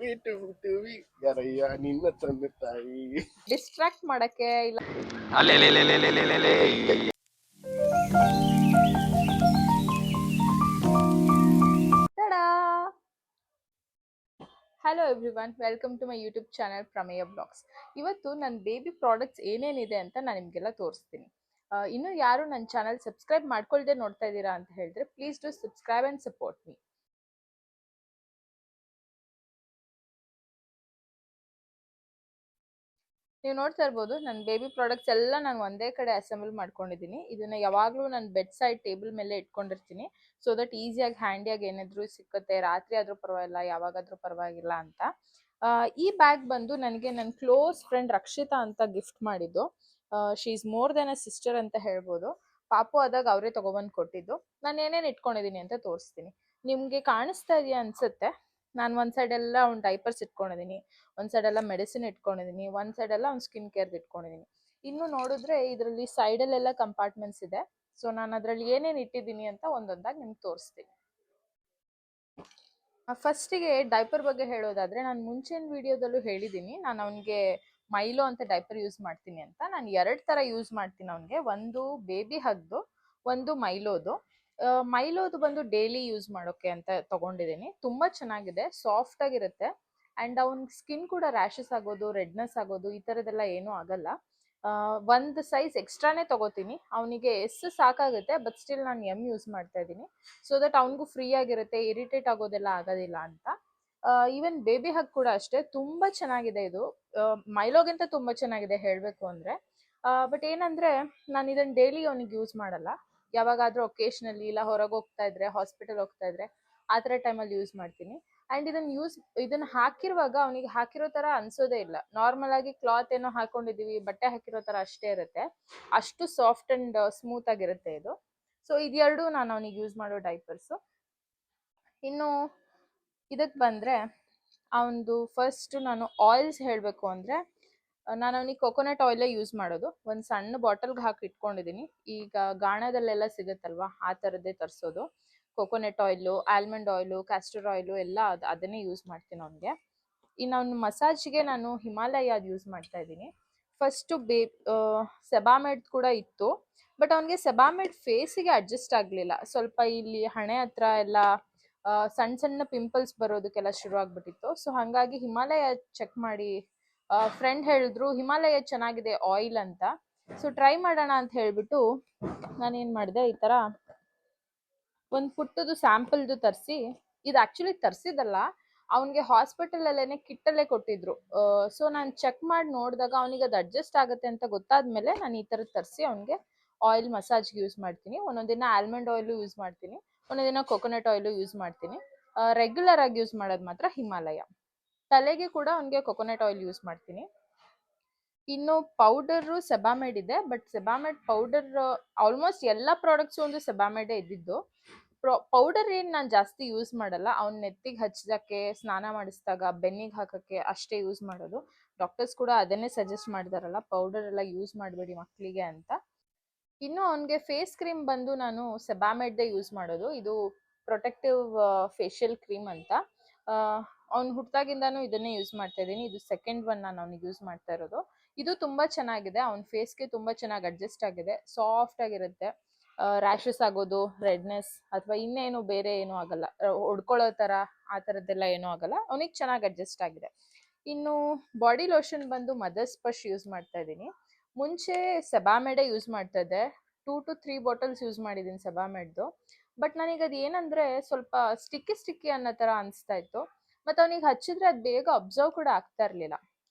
ಟೂವಿ ಯಾರಯ್ಯ ನಿನ್ನ ತಂದೆ ತಾಯಿ ಡಿಸ್ಟ್ರಾಕ್ಟ್ ಮಾಡಕ್ಕೆ ಇಲ್ಲ. ತಡಾ! Hello everyone, welcome to my YouTube channel Prameya Blogs. ಇವತ್ತು ನನ್ನ ಬೇಬಿ ಪ್ರಾಡಕ್ಟ್ಸ್ ಏನೇನಿದೆ ಅಂತ ನಾನು ನಿಮಗೆಲ್ಲ ತೋರಿಸ್ತೀನಿ. ಇನ್ನು ಯಾರು ನನ್ನ ಚಾನಲ್ ಸಬ್ಸ್ಕ್ರೈಬ್ ಮಾಡ್ಕೊಳ್ದೆ ನೋಡ್ತಾ ಇದ್ದೀರಾ ಅಂತ ಹೇಳಿದ್ರೆ please do subscribe and support me. ನೀವು ನೋಡ್ತಾ ಇರ್ಬೋದು ನನ್ನ ಬೇಬಿ ಪ್ರಾಡಕ್ಟ್ಸ್ ಎಲ್ಲ ನಾನು ಒಂದೇ ಕಡೆ ಅಸೆಂಬಲ್ ಮಾಡ್ಕೊಂಡಿದ್ದೀನಿ. ಇದನ್ನ ಯಾವಾಗಲೂ ನಾನು ಬೆಡ್ ಸೈಡ್ ಟೇಬಲ್ ಮೇಲೆ ಇಟ್ಕೊಂಡಿರ್ತೀನಿ, ಸೊ ದಟ್ ಈಸಿಯಾಗಿ ಹ್ಯಾಂಡಿಯಾಗಿ ಏನಾದರೂ ಸಿಕ್ಕುತ್ತೆ, ರಾತ್ರಿ ಆದರೂ ಪರವಾಗಿಲ್ಲ, ಯಾವಾಗಾದರೂ ಪರವಾಗಿಲ್ಲ ಅಂತ. ಈ ಬ್ಯಾಗ್ ಬಂದು ನನಗೆ ನನ್ನ ಕ್ಲೋಸ್ ಫ್ರೆಂಡ್ ರಕ್ಷಿತಾ ಅಂತ ಗಿಫ್ಟ್ ಮಾಡಿದ್ದು. She is more than a sister ಅಂತ ಹೇಳ್ಬೋದು. ಪಾಪು ಆದಾಗ ಅವರೇ ತೊಗೊಬಂದು ಕೊಟ್ಟಿದ್ದು. ನಾನು ಏನೇನು ಇಟ್ಕೊಂಡಿದ್ದೀನಿ ಅಂತ ತೋರಿಸ್ತೀನಿ. ನಿಮಗೆ ಕಾಣಿಸ್ತಾ ಇದೆಯಾ ಅನ್ಸುತ್ತೆ. ನಾನು ಒಂದು ಸೈಡೆಲ್ಲ ಅವ್ನ ಡೈಪರ್ಸ್ ಇಟ್ಕೊಂಡಿದ್ದೀನಿ, ಒಂದು ಸೈಡೆಲ್ಲ ಮೆಡಿಸಿನ್ ಇಟ್ಕೊಂಡಿದ್ದೀನಿ, ಒಂದು ಸೈಡೆಲ್ಲ ಅವ್ನ ಸ್ಕಿನ್ ಕೇರ್ದು ಇಟ್ಕೊಂಡಿದ್ದೀನಿ. ಇನ್ನು ನೋಡಿದ್ರೆ ಇದರಲ್ಲಿ ಸೈಡಲ್ಲೆಲ್ಲ ಕಂಪಾರ್ಟ್ಮೆಂಟ್ಸ್ ಇದೆ. ಸೊ ನಾನು ಅದರಲ್ಲಿ ಏನೇನು ಇಟ್ಟಿದ್ದೀನಿ ಅಂತ ಒಂದೊಂದಾಗಿ ನಿಮ್ಗೆ ತೋರಿಸ್ತೀನಿ. ಫಸ್ಟಿಗೆ ಡೈಪರ್ ಬಗ್ಗೆ ಹೇಳೋದಾದ್ರೆ, ನಾನು ಮುಂಚಿನ ವಿಡಿಯೋದಲ್ಲೂ ಹೇಳಿದ್ದೀನಿ ನಾನು ಅವನಿಗೆ ಮೈಲೋ ಅಂತ ಡೈಪರ್ ಯೂಸ್ ಮಾಡ್ತೀನಿ ಅಂತ. ನಾನು 2 ಥರ ಯೂಸ್ ಮಾಡ್ತೀನಿ ಅವನಿಗೆ. ಒಂದು ಬೇಬಿ ಹಗ್ದು, ಒಂದು ಮೈಲೋದು. ಮೈಲೋದು ಬಂದು ಡೈಲಿ ಯೂಸ್ ಮಾಡೋಕೆ ಅಂತ ತಗೊಂಡಿದ್ದೀನಿ. ತುಂಬ ಚೆನ್ನಾಗಿದೆ, ಸಾಫ್ಟ್ ಆಗಿರುತ್ತೆ. ಆ್ಯಂಡ್ ಅವ್ನ ಸ್ಕಿನ್ ಕೂಡ ರ್ಯಾಷಸ್ ಆಗೋದು, ರೆಡ್ನೆಸ್ ಆಗೋದು ಈ ಥರದ್ದೆಲ್ಲ ಏನೂ ಆಗಲ್ಲ. ಒಂದು ಸೈಜ್ ಎಕ್ಸ್ಟ್ರಾನೇ ತಗೋತೀನಿ. ಅವನಿಗೆ ಎಸ್ ಸಾಕಾಗುತ್ತೆ, ಬಟ್ ಸ್ಟಿಲ್ ನಾನು ಎಮ್ ಯೂಸ್ ಮಾಡ್ತಾ ಇದ್ದೀನಿ, ಸೊ ದಟ್ ಅವನಿಗೂ ಫ್ರೀ ಆಗಿರುತ್ತೆ, ಇರಿಟೇಟ್ ಆಗೋದೆಲ್ಲ ಆಗೋದಿಲ್ಲ ಅಂತ. ಈವನ್ ಬೇಬಿ ಹಗ್ ಕೂಡ ಅಷ್ಟೇ, ತುಂಬ ಚೆನ್ನಾಗಿದೆ ಇದು. ಮೈಲೋಗಿಂತ ತುಂಬ ಚೆನ್ನಾಗಿದೆ ಹೇಳಬೇಕು ಅಂದರೆ. ಬಟ್ ಏನಂದರೆ ನಾನು ಇದನ್ನು ಡೈಲಿ ಅವನಿಗೆ ಯೂಸ್ ಮಾಡಲ್ಲ. ಯಾವಾಗಾದರೂ ಒಕೇಶ್ನಲ್ಲಿ ಇಲ್ಲ ಹೊರಗೆ ಹೋಗ್ತಾ ಇದ್ರೆ, ಹಾಸ್ಪಿಟಲ್ ಹೋಗ್ತಾ ಇದ್ರೆ ಆ ಥರ ಟೈಮಲ್ಲಿ ಯೂಸ್ ಮಾಡ್ತೀನಿ. ಆ್ಯಂಡ್ ಇದನ್ನು ಹಾಕಿರುವಾಗ ಅವನಿಗೆ ಹಾಕಿರೋ ಥರ ಅನ್ಸೋದೇ ಇಲ್ಲ. ನಾರ್ಮಲ್ ಆಗಿ ಕ್ಲಾತ್ ಏನೋ ಹಾಕೊಂಡಿದ್ದೀವಿ, ಬಟ್ಟೆ ಹಾಕಿರೋ ಥರ ಅಷ್ಟೇ ಇರುತ್ತೆ. ಅಷ್ಟು ಸಾಫ್ಟ್ ಆ್ಯಂಡ್ ಸ್ಮೂತ್ ಆಗಿರುತ್ತೆ ಇದು. ಸೊ ಇದೆರಡು ನಾನು ಅವನಿಗೆ ಯೂಸ್ ಮಾಡೋ ಡೈಪರ್ಸು. ಇನ್ನು ಇದಕ್ಕೆ ಬಂದರೆ ಅವನದು ಫಸ್ಟು ನಾನು ಆಯಿಲ್ಸ್ ಹೇಳಬೇಕು ಅಂದರೆ, ನಾನು ಅವನಿಗೆ ಕೊಕೊನಟ್ ಆಯಿಲೇ ಯೂಸ್ ಮಾಡೋದು. ಒಂದು ಸಣ್ಣ ಬಾಟಲ್ಗೆ ಹಾಕಿ ಇಟ್ಕೊಂಡಿದ್ದೀನಿ. ಈಗ ಗಾಣದಲ್ಲೆಲ್ಲ ಸಿಗುತ್ತಲ್ವ, ಆ ಥರದ್ದೇ ತರಿಸೋದು. Coconut oil, almond oil, castor oil ಎಲ್ಲ ಅದನ್ನೇ ಯೂಸ್ ಮಾಡ್ತೀನಿ ಅವನಿಗೆ. ಇನ್ನು ಅವ್ನ ಮಸಾಜ್ಗೆ ನಾನು ಹಿಮಾಲಯ ಯೂಸ್ ಮಾಡ್ತಾ ಇದ್ದೀನಿ. ಫಸ್ಟು ಸೆಬಾಮೆಡ್ ಕೂಡ ಇತ್ತು, ಬಟ್ ಅವನಿಗೆ ಸೆಬಾಮೆಡ್ ಫೇಸಿಗೆ ಅಡ್ಜಸ್ಟ್ ಆಗಲಿಲ್ಲ. ಸ್ವಲ್ಪ ಇಲ್ಲಿ ಹಣೆ ಹತ್ರ ಎಲ್ಲ ಸಣ್ಣ ಸಣ್ಣ ಪಿಂಪಲ್ಸ್ ಬರೋದಕ್ಕೆಲ್ಲ ಶುರು ಆಗ್ಬಿಟ್ಟಿತ್ತು. ಸೊ ಹಾಗಾಗಿ ಹಿಮಾಲಯ ಚೆಕ್ ಮಾಡಿ ಫ್ರೆಂಡ್ ಹೇಳಿದ್ರು ಹಿಮಾಲಯ ಚೆನ್ನಾಗಿದೆ ಆಯಿಲ್ ಅಂತ. ಸೊ ಟ್ರೈ ಮಾಡೋಣ ಅಂತ ಹೇಳಿಬಿಟ್ಟು ನಾನೇನು ಮಾಡಿದೆ, ಈ ಥರ ಒಂದು ಪುಟ್ಟದು ಸ್ಯಾಂಪಲ್ದು ತರಿಸಿ, ಇದು ಆ್ಯಕ್ಚುಲಿ ತರಿಸಿದಲ್ಲ, ಅವನಿಗೆ ಹಾಸ್ಪಿಟಲಲ್ಲೇ ಕಿಟ್ಟಲ್ಲೇ ಕೊಟ್ಟಿದ್ರು. ಸೊ ನಾನು ಚೆಕ್ ಮಾಡಿ ನೋಡಿದಾಗ ಅವನಿಗೆ ಅದು ಅಡ್ಜಸ್ಟ್ ಆಗುತ್ತೆ ಅಂತ ಗೊತ್ತಾದ್ಮೇಲೆ ನಾನು ಈ ಥರದ್ದು ತರಿಸಿ ಅವನಿಗೆ ಆಯಿಲ್ ಮಸಾಜ್ಗೆ ಯೂಸ್ ಮಾಡ್ತೀನಿ. ಒಂದೊಂದು ದಿನ ಆಲ್ಮಂಡ್ ಆಯಿಲು ಯೂಸ್ ಮಾಡ್ತೀನಿ, ಒಂದೊಂದು ದಿನ ಕೊಕೊನಟ್ ಆಯಿಲು ಯೂಸ್ ಮಾಡ್ತೀನಿ. ರೆಗ್ಯುಲರ್ ಆಗಿ ಯೂಸ್ ಮಾಡೋದು ಮಾತ್ರ ಹಿಮಾಲಯ. ತಲೆಗೆ ಕೂಡ ಅವನಿಗೆ ಕೊಕೊನಟ್ ಆಯಿಲ್ ಯೂಸ್ ಮಾಡ್ತೀನಿ. ಇನ್ನು ಪೌಡರು ಸೆಬಾಮೆಡ್ ಇದೆ, ಬಟ್ ಸೆಬಾಮೆಡ್ ಪೌಡರ್ ಆಲ್ಮೋಸ್ಟ್ ಎಲ್ಲ ಪ್ರಾಡಕ್ಟ್ಸು ಒಂದು ಸೆಬಾಮೆಡೇ ಇದ್ದಿದ್ದು. ಪೌಡರ್ ಏನು ನಾನು ಜಾಸ್ತಿ ಯೂಸ್ ಮಾಡಲ್ಲ. ಅವ್ನ ನೆತ್ತಿಗೆ ಹಚ್ಚಿದಕ್ಕೆ, ಸ್ನಾನ ಮಾಡಿಸಿದಾಗ, ಬೆನ್ನಿಗೆ ಹಾಕೋಕ್ಕೆ ಅಷ್ಟೇ ಯೂಸ್ ಮಾಡೋದು. ಡಾಕ್ಟರ್ಸ್ ಕೂಡ ಅದನ್ನೇ ಸಜೆಸ್ಟ್ ಮಾಡಿದಾರಲ್ಲ, ಪೌಡರ್ ಎಲ್ಲ ಯೂಸ್ ಮಾಡಬೇಡಿ ಮಕ್ಕಳಿಗೆ ಅಂತ. ಇನ್ನು ಅವನಿಗೆ ಫೇಸ್ ಕ್ರೀಮ್ ಬಂದು ನಾನು ಸೆಬಾಮೆಡ್ದೇ ಯೂಸ್ ಮಾಡೋದು. ಇದು ಪ್ರೊಟೆಕ್ಟಿವ್ ಫೇಶಿಯಲ್ ಕ್ರೀಮ್ ಅಂತ. ಅವ್ನು ಹುಟ್ಟಿದಾಗಿಂದನೂ ಇದನ್ನೇ ಯೂಸ್ ಮಾಡ್ತಾ ಇದ್ದೀನಿ. ಇದು ಸೆಕೆಂಡ್ ಒನ್ ನಾನು ಅವ್ನಿಗೆ ಯೂಸ್ ಮಾಡ್ತಾ ಇರೋದು. ಇದು ತುಂಬ ಚೆನ್ನಾಗಿದೆ, ಅವ್ನ ಫೇಸ್ಗೆ ತುಂಬ ಚೆನ್ನಾಗಿ ಅಡ್ಜಸ್ಟ್ ಆಗಿದೆ, ಸಾಫ್ಟ್ ಆಗಿರುತ್ತೆ. ರ್ಯಾಷಸ್ ಆಗೋದು, ರೆಡ್ನೆಸ್ ಅಥವಾ ಇನ್ನೇನು ಬೇರೆ ಏನೂ ಆಗಲ್ಲ, ಹೊಡ್ಕೊಳ್ಳೋ ಥರ ಆ ಥರದ್ದೆಲ್ಲ ಏನೂ ಆಗಲ್ಲ. ಅವನಿಗೆ ಚೆನ್ನಾಗಿ ಅಡ್ಜಸ್ಟ್ ಆಗಿದೆ. ಇನ್ನು ಬಾಡಿ ಲೋಷನ್ ಬಂದು ಮದರ್ಸ್ ಸ್ಪರ್ಶ್ ಯೂಸ್ ಮಾಡ್ತಾ ಇದ್ದೀನಿ. ಮುಂಚೆ ಸೆಬಾಮೆಡೇ ಯೂಸ್ ಮಾಡ್ತಾ ಇದ್ದೆ. 2 to 3 ಬಾಟಲ್ಸ್ ಯೂಸ್ ಮಾಡಿದ್ದೀನಿ ಸೆಬಾಮೆಡ್ದು. ಬಟ್ ನನಗೆ ಅದು ಏನಂದರೆ ಸ್ವಲ್ಪ ಸ್ಟಿಕ್ಕಿ ಅನ್ನೋ ಥರ ಅನಿಸ್ತಾ ಇತ್ತು, ಮತ್ತು ಅವನಿಗೆ ಹಚ್ಚಿದ್ರೆ ಅದು ಬೇಗ ಅಬ್ಸರ್ವ್ ಕೂಡ ಆಗ್ತಾ ಇರಲಿಲ್ಲ.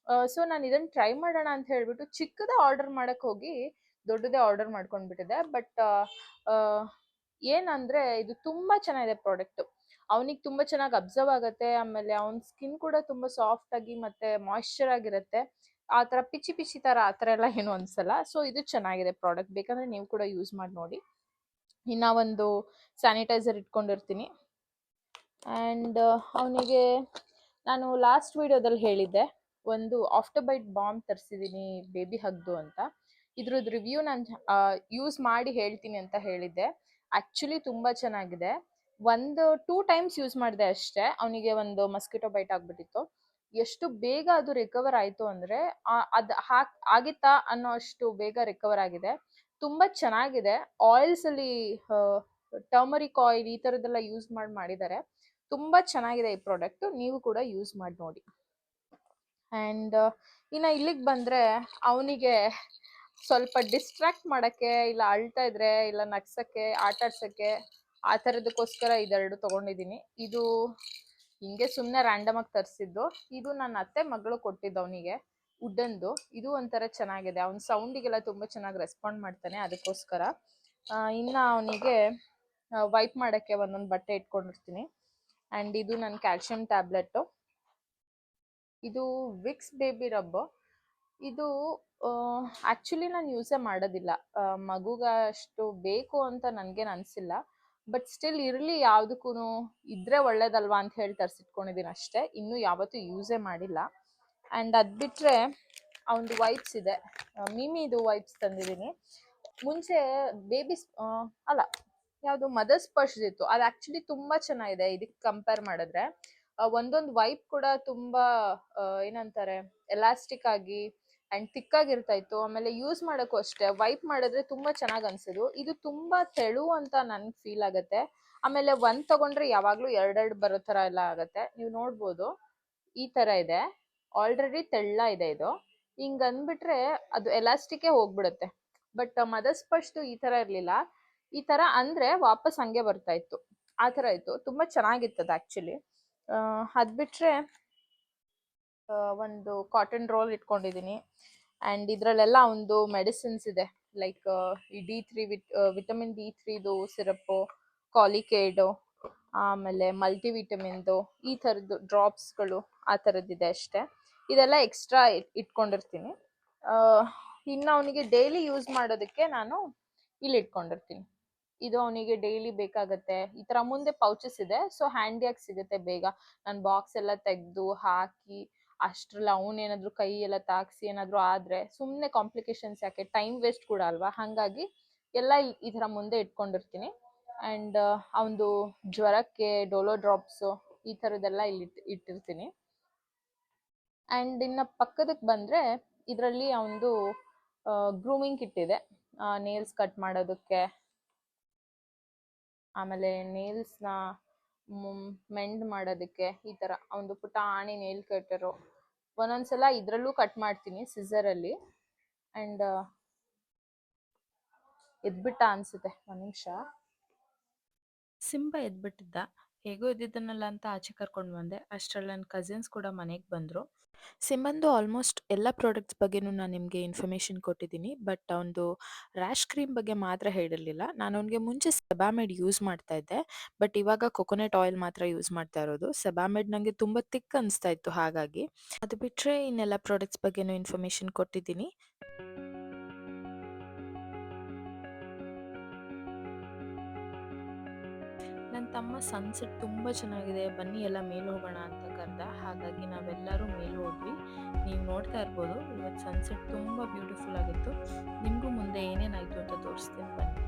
ಸೊ ನಾನು ಇದನ್ನು ಟ್ರೈ ಮಾಡೋಣ ಅಂತ ಹೇಳಿಬಿಟ್ಟು ಚಿಕ್ಕದೇ ಆರ್ಡರ್ ಮಾಡೋಕ್ಕೆ ಹೋಗಿ ದೊಡ್ಡದೇ ಆರ್ಡರ್ ಮಾಡ್ಕೊಂಡ್ಬಿಟ್ಟಿದೆ. ಬಟ್ ಏನಂದರೆ ಇದು ತುಂಬ ಚೆನ್ನಾಗಿದೆ ಪ್ರಾಡಕ್ಟು. ಅವನಿಗೆ ತುಂಬ ಚೆನ್ನಾಗಿ ಅಬ್ಸರ್ವ್ ಆಗುತ್ತೆ. ಆಮೇಲೆ ಅವ್ನ ಸ್ಕಿನ್ ಕೂಡ ತುಂಬ ಸಾಫ್ಟಾಗಿ ಮತ್ತು ಮಾಯ್ಶ್ಚರ್ ಆಗಿರುತ್ತೆ. ಆ ಥರ ಪಿಚಿ ಥರ ಆ ಥರ ಎಲ್ಲ ಏನೂ ಅನಿಸಲ್ಲ. ಸೊ ಇದು ಚೆನ್ನಾಗಿದೆ ಪ್ರಾಡಕ್ಟ್, ಬೇಕಂದರೆ ನೀವು ಕೂಡ ಯೂಸ್ ಮಾಡಿ ನೋಡಿ. ಇನ್ನು ಒಂದು ಸ್ಯಾನಿಟೈಸರ್ ಇಟ್ಕೊಂಡಿರ್ತೀನಿ. ಆ್ಯಂಡ್ ಅವನಿಗೆ ನಾನು ಲಾಸ್ಟ್ ವಿಡಿಯೋದಲ್ಲಿ ಹೇಳಿದ್ದೆ, ಒಂದು ಆಫ್ಟರ್ ಬೈಟ್ ಬಾಂಬ್ ತರಿಸಿದ್ದೀನಿ ಬೇಬಿ ಹಗ್ದು ಅಂತ. ಇದ್ರದ್ದು ರಿವ್ಯೂ ನಾನು ಯೂಸ್ ಮಾಡಿ ಹೇಳ್ತೀನಿ ಅಂತ ಹೇಳಿದ್ದೆ. ಆ್ಯಕ್ಚುಲಿ ತುಂಬ ಚೆನ್ನಾಗಿದೆ. ಒಂದು 2 ಟೈಮ್ಸ್ ಯೂಸ್ ಮಾಡಿದೆ ಅಷ್ಟೇ. ಅವನಿಗೆ ಒಂದು ಮಸ್ಕಿಟೋ ಬೈಟ್ ಆಗ್ಬಿಟ್ಟಿತ್ತು. ಎಷ್ಟು ಬೇಗ ಅದು ರಿಕವರ್ ಆಯ್ತು ಅಂದ್ರೆ ಅದ್ ಆಗಿತ್ತಾ ಅನ್ನೋ ಅಷ್ಟು ಬೇಗ ರಿಕವರ್ ಆಗಿದೆ. ತುಂಬಾ ಚೆನ್ನಾಗಿದೆ. ಆಯಿಲ್ಸ್ ಅಲ್ಲಿ ಟರ್ಮರಿಕ್ ಆಯಿಲ್ ಈ ತರದೆಲ್ಲ ಯೂಸ್ ಮಾಡಿದ್ದಾರೆ. ತುಂಬಾ ಚೆನ್ನಾಗಿದೆ ಈ ಪ್ರಾಡಕ್ಟ್. ನೀವು ಕೂಡ ಯೂಸ್ ಮಾಡಿ ನೋಡಿ. ಅಂಡ್ ಇನ್ನ ಇಲ್ಲಿಗೆ ಬಂದ್ರೆ ಅವನಿಗೆ ಸ್ವಲ್ಪ ಡಿಸ್ಟ್ರಾಕ್ಟ್ ಮಾಡಕ್ಕೆ, ಇಲ್ಲ ಅಳ್ತಾ ಇದ್ರೆ, ಇಲ್ಲ ನಗ್ಸಕ್ಕೆ, ಆಟಾಡ್ಸಕ್ಕೆ, ಆ ಥರದಕ್ಕೋಸ್ಕರ ಇದೆರಡು ತಗೊಂಡಿದ್ದೀನಿ. ಇದು ಹಿಂಗೆ ಸುಮ್ಮನೆ ರ್ಯಾಂಡಮ್ ಆಗಿ ತರಿಸಿದ್ದು. ಇದು ನನ್ನ ಅತ್ತೆ ಮಗಳು ಕೊಟ್ಟಿದ್ದು ಅವನಿಗೆ, ವುಡನ್ದು. ಇದು ಒಂಥರ ಚೆನ್ನಾಗಿದೆ. ಅವ್ನ ಸೌಂಡಿಗೆಲ್ಲ ತುಂಬ ಚೆನ್ನಾಗಿ ರೆಸ್ಪಾಂಡ್ ಮಾಡ್ತಾನೆ, ಅದಕ್ಕೋಸ್ಕರ. ಇನ್ನು ಅವನಿಗೆ ವೈಪ್ ಮಾಡೋಕ್ಕೆ ಒಂದೊಂದು ಬಟ್ಟೆ ಇಟ್ಕೊಂಡಿರ್ತೀನಿ. ಆ್ಯಂಡ್ ಇದು ನನ್ನ ಕ್ಯಾಲ್ಶಿಯಂ ಟ್ಯಾಬ್ಲೆಟ್ಟು. ಇದು ವಿಕ್ಸ್ ಬೇಬಿ ರಬ್. ಇದು ಆ್ಯಕ್ಚುಲಿ ನಾನು ಯೂಸೇ ಮಾಡೋದಿಲ್ಲ. ಮಗುಗೆ ಅಷ್ಟು ಬೇಕು ಅಂತ ನನಗೇನು ಅನಿಸಿಲ್ಲ. ಬಟ್ ಸ್ಟಿಲ್ ಇರಲಿ, ಯಾವುದಕ್ಕೂ ಇದ್ರೆ ಒಳ್ಳೇದಲ್ವಾ ಅಂತ ಹೇಳಿ ತರಿಸಿಟ್ಕೊಂಡಿದ್ದೀನಿ ಅಷ್ಟೇ. ಇನ್ನೂ ಯಾವತ್ತೂ ಯೂಸೇ ಮಾಡಿಲ್ಲ. ಆ್ಯಂಡ್ ಅದು ಬಿಟ್ಟರೆ ಅವನದು ವೈಪ್ಸ್ ಇದೆ. ಮಿಮಿದು ವೈಪ್ಸ್ ತಂದಿದ್ದೀನಿ. ಮುಂಚೆ ಬೇಬೀಸ್ ಅಲ್ಲ, ಯಾವುದು ಮದರ್ಸ್ ಸ್ಪರ್ಶ್ದಿತ್ತು. ಅದು ಆ್ಯಕ್ಚುಲಿ ತುಂಬ ಚೆನ್ನಾಗಿದೆ ಇದಕ್ಕೆ ಕಂಪೇರ್ ಮಾಡಿದ್ರೆ. ಒಂದೊಂದು ವೈಪ್ ಕೂಡ ತುಂಬ ಏನಂತಾರೆ, ಎಲಾಸ್ಟಿಕ್ ಆಗಿ ಆ್ಯಂಡ್ ತಿಕ್ಕಾಗಿರ್ತಾ ಇತ್ತು. ಆಮೇಲೆ ಯೂಸ್ ಮಾಡೋಕ್ಕೂ ಅಷ್ಟೇ, ವೈಪ್ ಮಾಡಿದ್ರೆ ತುಂಬ ಚೆನ್ನಾಗಿ ಅನಿಸೋದು. ಇದು ತುಂಬ ತೆಳು ಅಂತ ನನಗೆ ಫೀಲ್ ಆಗುತ್ತೆ. ಆಮೇಲೆ ಒಂದು ತಗೊಂಡ್ರೆ ಯಾವಾಗಲೂ ಎರಡೆರಡು ಬರೋ ಥರ ಎಲ್ಲ ಆಗುತ್ತೆ. ನೀವು ನೋಡ್ಬೋದು, ಈ ಥರ ಇದೆ. ಆಲ್ರೆಡಿ ತೆಳ್ಳ ಇದೆ ಇದು. ಹಿಂಗೆ ಅಂದ್ಬಿಟ್ರೆ ಅದು ಎಲಾಸ್ಟಿಕ್ಕೇ ಹೋಗ್ಬಿಡುತ್ತೆ. ಬಟ್ ಮದರ್ಸ್ ಸ್ಪರ್ಶ್ದು ಈ ಥರ ಇರಲಿಲ್ಲ. ಈ ಥರ ಅಂದರೆ ವಾಪಸ್ ಹಂಗೆ ಬರ್ತಾ ಇತ್ತು, ಆ ಥರ ಇತ್ತು. ತುಂಬ ಚೆನ್ನಾಗಿತ್ತದು ಆ್ಯಕ್ಚುಲಿ. ಅದು ಬಿಟ್ಟರೆ ಒಂದು ಕಾಟನ್ ರೋಲ್ ಇಟ್ಕೊಂಡಿದ್ದೀನಿ. ಆ್ಯಂಡ್ ಇದರಲ್ಲೆಲ್ಲ ಒಂದು ಮೆಡಿಸಿನ್ಸ್ ಇದೆ, ಲೈಕ್ ಈ D3 ವಿಟಮಿನ್ D3ದು ಸಿರಪ್ಪು, ಕಾಲಿಕೇಡು, ಆಮೇಲೆ ಮಲ್ಟಿವಿಟಮಿನ್ದು, ಈ ಥರದ್ದು ಡ್ರಾಪ್ಸ್ಗಳು, ಆ ಥರದ್ದಿದೆ ಅಷ್ಟೇ. ಇದೆಲ್ಲ ಎಕ್ಸ್ಟ್ರಾ ಇಟ್ಕೊಂಡಿರ್ತೀನಿ. ಇನ್ನು ಅವನಿಗೆ ಡೈಲಿ ಯೂಸ್ ಮಾಡೋದಕ್ಕೆ ನಾನು ಇಲ್ಲಿ ಇಟ್ಕೊಂಡಿರ್ತೀನಿ. ಇದು ಅವನಿಗೆ ಡೈಲಿ ಬೇಕಾಗತ್ತೆ. ಈ ಥರ ಮುಂದೆ ಪೌಚಸ್ ಇದೆ, ಸೊ ಹ್ಯಾಂಡಿಯಾಗಿ ಸಿಗುತ್ತೆ ಬೇಗ. ನಾನು ಬಾಕ್ಸ್ ಎಲ್ಲ ತೆಗೆದು ಹಾಕಿ ಅಷ್ಟರಲ್ಲಿ ಅವನೇನಾದರೂ ಕೈ ಎಲ್ಲ ತಾಗಿಸಿ ಏನಾದರೂ ಆದರೆ ಸುಮ್ಮನೆ ಕಾಂಪ್ಲಿಕೇಶನ್ಸ್ ಯಾಕೆ, ಟೈಮ್ ವೇಸ್ಟ್ ಕೂಡ ಅಲ್ವಾ. ಹಾಗಾಗಿ ಎಲ್ಲ ಈ ಥರ ಮುಂದೆ ಇಟ್ಕೊಂಡಿರ್ತೀನಿ. ಆ್ಯಂಡ್ ಅವನದು ಜ್ವರಕ್ಕೆ ಡೋಲೋ ಡ್ರಾಪ್ಸು, ಈ ಥರದ್ದೆಲ್ಲ ಇಲ್ಲಿ ಇಟ್ಟಿರ್ತೀನಿ. ಆ್ಯಂಡ್ ಇನ್ನು ಪಕ್ಕದಕ್ಕೆ ಬಂದರೆ ಇದರಲ್ಲಿ ಅವನದು ಗ್ರೂಮಿಂಗ್ ಕಿಟ್ ಇದೆ, ನೇಲ್ಸ್ ಕಟ್ ಮಾಡೋದಕ್ಕೆ, ಆಮೇಲೆ ನೇಲ್ಸ್ನ ಮೆಂಡ್ ಮಾಡೋದಕ್ಕೆ. ಈ ಥರ ಒಂದು ಪುಟ್ಟ ಆಣಿ ನೇಲ್ ಕಟ್ಟರು. ಒಂದೊಂದ್ಸಲ ಇದರಲ್ಲೂ ಕಟ್ ಮಾಡ್ತೀನಿ ಸಿಸರಲ್ಲಿ. ಆ್ಯಂಡ್ ಎದ್ಬಿಟ್ಟ ಅನಿಸುತ್ತೆ, ಒಂದು ನಿಮಿಷ. ಸಿಂಬ ಎದ್ಬಿಟ್ಟಿದ್ದ. ಹೇಗೋ ಇದ್ದಿದ್ದನ್ನಲ್ಲ ಅಂತ ಆಚೆ ಕರ್ಕೊಂಡು ಬಂದೆ. ಅಷ್ಟರಲ್ಲಿ ನನ್ನ ಕಸಿನ್ಸ್ ಕೂಡ ಮನೆಗೆ ಬಂದರು. ಸಿಂಬಂದು ಆಲ್ಮೋಸ್ಟ್ ಎಲ್ಲ ಪ್ರಾಡಕ್ಟ್ಸ್ ಬಗ್ಗೆನೂ ನಾನು ನಿಮಗೆ ಇನ್ಫಾರ್ಮೇಷನ್ ಕೊಟ್ಟಿದ್ದೀನಿ. ಬಟ್ ಅವನದು ರ್ಯಾಶ್ ಕ್ರೀಮ್ ಬಗ್ಗೆ ಮಾತ್ರ ಹೇಳಿರಲಿಲ್ಲ. ನಾನು ಅವನಿಗೆ ಮುಂಚೆ ಸೆಬಾಮೆಡ್ ಯೂಸ್ ಮಾಡ್ತಾ ಇದ್ದೆ, ಬಟ್ ಇವಾಗ ಕೊಕೊನಟ್ ಆಯಿಲ್ ಮಾತ್ರ ಯೂಸ್ ಮಾಡ್ತಾ ಇರೋದು. ಸೆಬಾಮೆಡ್ ನನಗೆ ತುಂಬ ತಿಕ್ ಅನಿಸ್ತಾ ಇತ್ತು, ಹಾಗಾಗಿ. ಅದು ಬಿಟ್ಟರೆ ಇನ್ನೆಲ್ಲ ಪ್ರಾಡಕ್ಟ್ಸ್ ಬಗ್ಗೆನೂ ಇನ್ಫಾರ್ಮೇಷನ್ ಕೊಟ್ಟಿದ್ದೀನಿ. ನನ್ನ ತಮ್ಮ ಸನ್ಸೆಟ್ ತುಂಬ ಚೆನ್ನಾಗಿದೆ, ಬನ್ನಿ ಎಲ್ಲ ಮೇಲೆ ಹೋಗೋಣ ಅಂತ ಕರೆದ. ಹಾಗಾಗಿ ನಾವೆಲ್ಲರೂ ಮೇಲೆ ಹೋದ್ವಿ. ನೀವು ನೋಡ್ತಾ ಇರ್ಬೋದು, ಇವತ್ತು ಸನ್ಸೆಟ್ ತುಂಬ ಬ್ಯೂಟಿಫುಲ್ ಆಗಿತ್ತು. ನಿಮಗೂ ಮುಂದೆ ಏನೇನಾಯಿತು ಅಂತ ತೋರಿಸ್ತೀನಿ, ಬನ್ನಿ.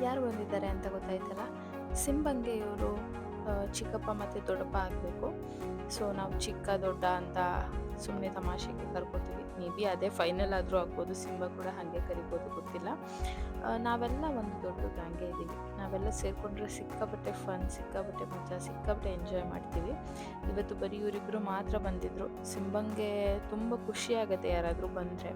ಯಾರು ಬಂದಿದ್ದಾರೆ ಅಂತ ಗೊತ್ತಾಯ್ತಲ್ಲ. ಸಿಂಬಂಗೆ ಇವರು ಚಿಕ್ಕಪ್ಪ ಮತ್ತು ದೊಡ್ಡಪ್ಪ ಆಗಬೇಕು. ಸೊ ನಾವು ಚಿಕ್ಕ ದೊಡ್ಡ ಅಂತ ಸುಮ್ಮನೆ ತಮಾಷೆಗೆ ಕರ್ಕೋತೀವಿ. ಮೇ ಬಿ ಅದೇ ಫೈನಲ್ ಆದರೂ ಆಗ್ಬೋದು, ಸಿಂಬಾ ಕೂಡ ಹಾಗೆ ಕರಿಬೋದು, ಗೊತ್ತಿಲ್ಲ. ನಾವೆಲ್ಲ ಒಂದು ದೊಡ್ಡ ಗ್ಯಾಂಗೇ ಇದ್ದೀವಿ. ನಾವೆಲ್ಲ ಸೇರಿಕೊಂಡ್ರೆ ಸಿಕ್ಕಾಪಟ್ಟೆ ಫನ್, ಸಿಕ್ಕಾಪಟ್ಟೆ ಮಜಾ, ಸಿಕ್ಕಾಪಟ್ಟೆ ಎಂಜಾಯ್ ಮಾಡ್ತೀವಿ. ಇವತ್ತು ಬರೀ ಇವರಿಬ್ಬರು ಮಾತ್ರ ಬಂದಿದ್ದರು. ಸಿಂಬಂಗೆ ತುಂಬ ಖುಷಿ ಆಗುತ್ತೆ ಯಾರಾದರೂ ಬಂದರೆ.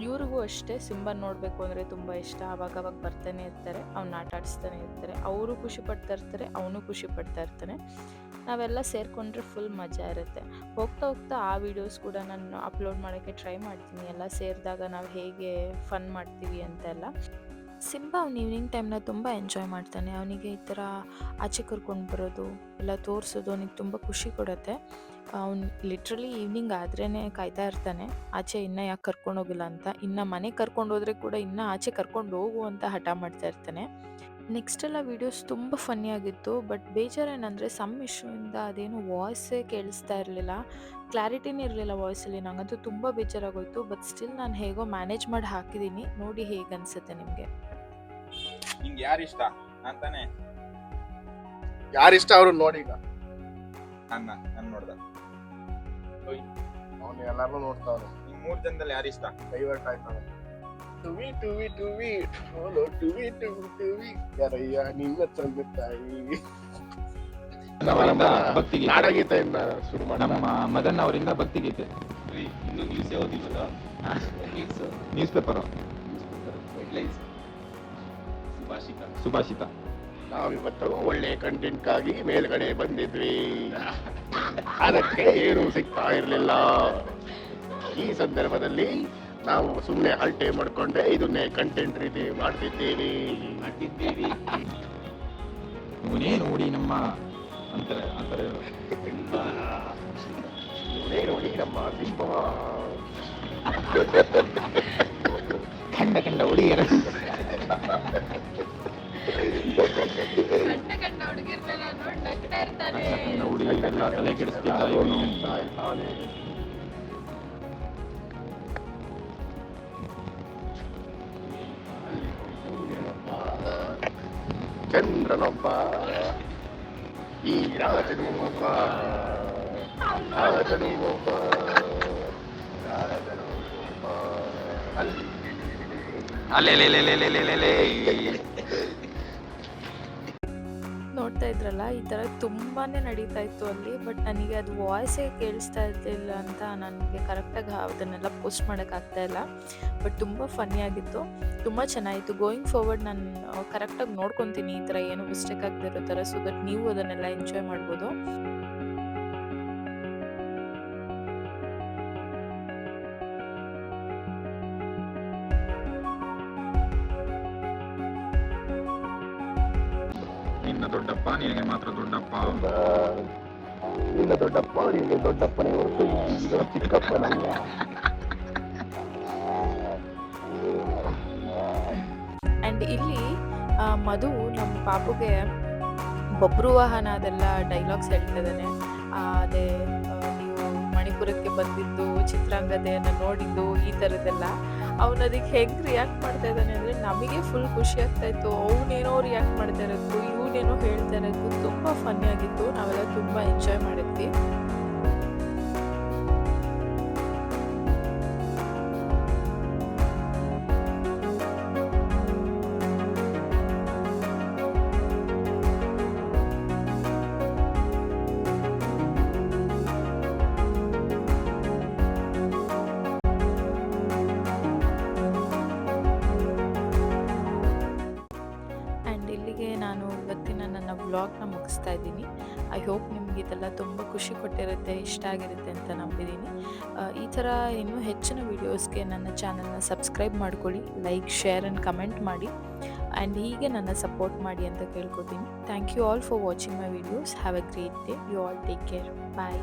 ಇವ್ರಿಗೂ ಅಷ್ಟೇ ಸಿಂಬನ್ ನೋಡಬೇಕು ಅಂದರೆ ತುಂಬ ಇಷ್ಟ. ಆವಾಗವಾಗ ಬರ್ತಾನೆ ಇರ್ತಾರೆ, ಅವ್ನ ಆಟ ಆಡಿಸ್ತಾನೆ ಇರ್ತಾರೆ. ಅವರು ಖುಷಿ ಪಡ್ತಾ ಇರ್ತಾರೆ, ಅವನು ಖುಷಿ ಪಡ್ತಾ ಇರ್ತಾನೆ. ನಾವೆಲ್ಲ ಸೇರಿಕೊಂಡ್ರೆ ಫುಲ್ ಮಜಾ ಇರುತ್ತೆ. ಹೋಗ್ತಾ ಹೋಗ್ತಾ ಆ ವಿಡಿಯೋಸ್ ಕೂಡ ನಾನು ಅಪ್ಲೋಡ್ ಮಾಡೋಕ್ಕೆ ಟ್ರೈ ಮಾಡ್ತೀನಿ, ಎಲ್ಲ ಸೇರಿದಾಗ ನಾವು ಹೇಗೆ ಫನ್ ಮಾಡ್ತೀವಿ ಅಂತೆಲ್ಲ. ಸಿಂಬಾ ಅವ್ನು ಈವ್ನಿಂಗ್ ಟೈಮ್ನ ತುಂಬ ಎಂಜಾಯ್ ಮಾಡ್ತಾನೆ. ಅವನಿಗೆ ಈ ಥರ ಆಚೆ ಕರ್ಕೊಂಡು ಬರೋದು ಎಲ್ಲ ತೋರಿಸೋದು ಅವನಿಗೆ ತುಂಬ ಖುಷಿ ಕೊಡುತ್ತೆ. ಅವ್ನು ಲಿಟ್ರಲಿ ಈವ್ನಿಂಗ್ ಆದ್ರೇ ಕಾಯ್ತಾ ಇರ್ತಾನೆ, ಆಚೆ ಇನ್ನೂ ಯಾಕೆ ಕರ್ಕೊಂಡೋಗಿಲ್ಲ ಅಂತ. ಇನ್ನು ಮನೆಗೆ ಕರ್ಕೊಂಡು ಹೋದರೆ ಕೂಡ ಇನ್ನೂ ಆಚೆ ಕರ್ಕೊಂಡು ಹೋಗು ಅಂತ ಹಠ ಮಾಡ್ತಾ ಇರ್ತಾನೆ. ನೆಕ್ಸ್ಟೆಲ್ಲ ವೀಡಿಯೋಸ್ ತುಂಬ ಫನ್ನಿಯಾಗಿತ್ತು. ಬಟ್ ಬೇಜಾರೇನೆಂದರೆ ಸಮ್ ಇಶ್ಯೂಯಿಂದ ಅದೇನು ವಾಯ್ಸೇ ಕೇಳಿಸ್ತಾ ಇರಲಿಲ್ಲ, ಕ್ಲಾರಿಟಿನೇ ಇರಲಿಲ್ಲ ವಾಯ್ಸಲ್ಲಿ. ನನಗಂತೂ ತುಂಬ ಬೇಜಾರಾಗೋಯಿತು. ಬಟ್ ಸ್ಟಿಲ್ ನಾನು ಹೇಗೋ ಮ್ಯಾನೇಜ್ ಮಾಡಿ ಹಾಕಿದ್ದೀನಿ. ನೋಡಿ ಹೇಗೆ ಅನಿಸುತ್ತೆ ನಿಮಗೆ. ನಿಂಗೆ ಯಾರು ಇಷ್ಟ ಅಂತಾನೆ? ಯಾರಿಷ್ಟ ಅವ್ರು ನೋಡಿ. ಈಗ ನಾನು ನೋಡ್ದ ಅವನು ಎಲ್ಲಾರು ನೋಡ್ತಾವ್ರೆ. ನಿಮ್ 3 ಜನದಲ್ಲಿ ಯಾರು ಇಷ್ಟ? ಡೈವರ್ಟ್ ಆಯ್ತಾನೆ. ಟುವಿ ಟುವಿ ಟುವಿ ಓಲೋ ಟುವಿ ಟುವಿ ಟುವಿ ಯಾರಯ್ಯ ನಿನ್ನ ತಂದೆ ತಾಯಿ. ಭಕ್ತಿಗೀತೆ ನಾಡಗೀತೆಯಿಂದ ಶುರು ಮಾಡಿ. ನಮ್ಮ ಮದನ್ ಅವರಿಂದ ಭಕ್ತಿಗೀತೆ. ನ್ಯೂಸ್ ಪೇಪರ್ ಸುಭಾಷಿತ. ನಾವಿವತ್ತು ಒಳ್ಳೆ ಕಂಟೆಂಟ್ಗಾಗಿ ಮೇಲ್ಗಡೆ ಬಂದಿದ್ವಿ, ಅದಕ್ಕೆ ಏನು ಸಿಗ್ತಾ ಇರಲಿಲ್ಲ. ಈ ಸಂದರ್ಭದಲ್ಲಿ ನಾವು ಸುಮ್ಮನೆ ಅಲ್ಟೆ ಮಾಡ್ಕೊಂಡೆ ಇದನ್ನೇ ಕಂಟೆಂಟ್ ರೀತಿ ಮಾಡ್ತಿದ್ದೀವಿ. ಇವನೇ ನೋಡಿ ನಮ್ಮ ಅಂತಾರೆ ಇವನೇ ನೋಡಿ ನಮ್ಮ ಸಿಂಬ ಕಂಡ ಹುಡುಗಿಯರ ಹುಡುಗಿಯರೆಲ್ಲ ತಲೆ ಕೆಡಿಸ್ತಿದ್ದ ಇವನು. ಚಂದ್ರನೊಬ್ಬ, ಈ ರಾಜನು ಒಬ್ಬ, ರಾಜನು ಒಬ್ಬ, ರಾಜನು ಒಬ್ಬ. ನೋಡ್ತಾ ಇದ್ರಲ್ಲ, ಈ ಥರ ತುಂಬಾ ನಡೀತಾ ಇತ್ತು ಅಲ್ಲಿ. ಬಟ್ ನನಗೆ ಅದು ವಾಯ್ಸೇ ಕೇಳಿಸ್ತಾ ಇರಲಿಲ್ಲ ಅಂತ ನನಗೆ ಕರೆಕ್ಟಾಗಿ ಅದನ್ನೆಲ್ಲ ಪೋಸ್ಟ್ ಮಾಡೋಕ್ಕಾಗ್ತಾ ಇಲ್ಲ. ಬಟ್ ತುಂಬ ಫನ್ನಿಯಾಗಿತ್ತು, ತುಂಬ ಚೆನ್ನಾಗಿತ್ತು. ಗೋಯಿಂಗ್ ಫಾರ್ವರ್ಡ್ ನಾನು ಕರೆಕ್ಟಾಗಿ ನೋಡ್ಕೊತೀನಿ ಈ ಥರ ಏನು ಮಿಸ್ಟೇಕ್ ಆಗದಿರೋ ಥರ, ಸೊ ದಟ್ ನೀವು ಅದನ್ನೆಲ್ಲ ಎಂಜಾಯ್ ಮಾಡ್ಬೋದು. ನಿನ್ನ ದೊಡ್ಡಪ್ಪ ನಿನಗೆ ಮಾತ್ರ ದೊಡ್ಡಪ್ಪ. ನಿನ್ನ ದೊಡ್ಡಪ್ಪ ನಿನಗೆ ದೊಡ್ಡಪ್ಪನೇ ಹೊರತು ಈಗ ಚಿಕ್ಕಪ್ಪನಲ್ಲ. ಆ್ಯಂಡ್ ಇಲ್ಲಿ ಮಧು ನಮ್ಮ ಪಾಪುಗೆ ಬಬ್ರು ವಾಹನ ಅದೆಲ್ಲ ಡೈಲಾಗ್ಸ್ ಹೇಳ್ತಾ ಇದ್ದಾನೆ. ಅದೇ ನೀವು ಮಣಿಪುರಕ್ಕೆ ಬಂದಿದ್ದು, ಚಿತ್ರಾಂಗದೆಯನ್ನು ನೋಡಿದ್ದು, ಈ ಥರದ್ದೆಲ್ಲ. ಅವನು ಅದಕ್ಕೆ ಹೆಂಗೆ ರಿಯಾಕ್ಟ್ ಮಾಡ್ತಾ ಇದ್ದಾನೆ ಅಂದರೆ ನಮಗೆ ಫುಲ್ ಖುಷಿ ಆಗ್ತಾ ಇತ್ತು. ಅವನೇನೋ ರಿಯಾಕ್ಟ್ ಮಾಡ್ತಾ ಇರೋದು, ಇವನೇನೋ ಹೇಳ್ತಾ ಇರೋದು ತುಂಬ ಫನ್ನಿಯಾಗಿತ್ತು. ನಾವೆಲ್ಲ ತುಂಬ ಎಂಜಾಯ್ ಮಾಡಿದ್ವಿ. ನಾನು ಇವತ್ತಿನ ನನ್ನ ವ್ಲಾಗ್ನ ಮುಗಿಸ್ತಾ ಇದ್ದೀನಿ. ಐ ಹೋಪ್ ನಿಮ್ಗೆ ಇದೆಲ್ಲ ತುಂಬ ಖುಷಿ ಕೊಟ್ಟಿರುತ್ತೆ, ಇಷ್ಟ ಆಗಿರುತ್ತೆ ಅಂತ ನಂಬಿದ್ದೀನಿ. ಈ ಥರ ಇನ್ನೂ ಹೆಚ್ಚಿನ ವೀಡಿಯೋಸ್ಗೆ ನನ್ನ ಚಾನಲ್ನ ಸಬ್ಸ್ಕ್ರೈಬ್ ಮಾಡ್ಕೊಳ್ಳಿ, ಲೈಕ್, ಶೇರ್ ಆ್ಯಂಡ್ ಕಮೆಂಟ್ ಮಾಡಿ. ಆ್ಯಂಡ್ ಹೀಗೆ ನನ್ನ ಸಪೋರ್ಟ್ ಮಾಡಿ ಅಂತ ಕೇಳ್ಕೊತೀನಿ. Thank you all for watching my videos. Have a great day. You all take care. Bye.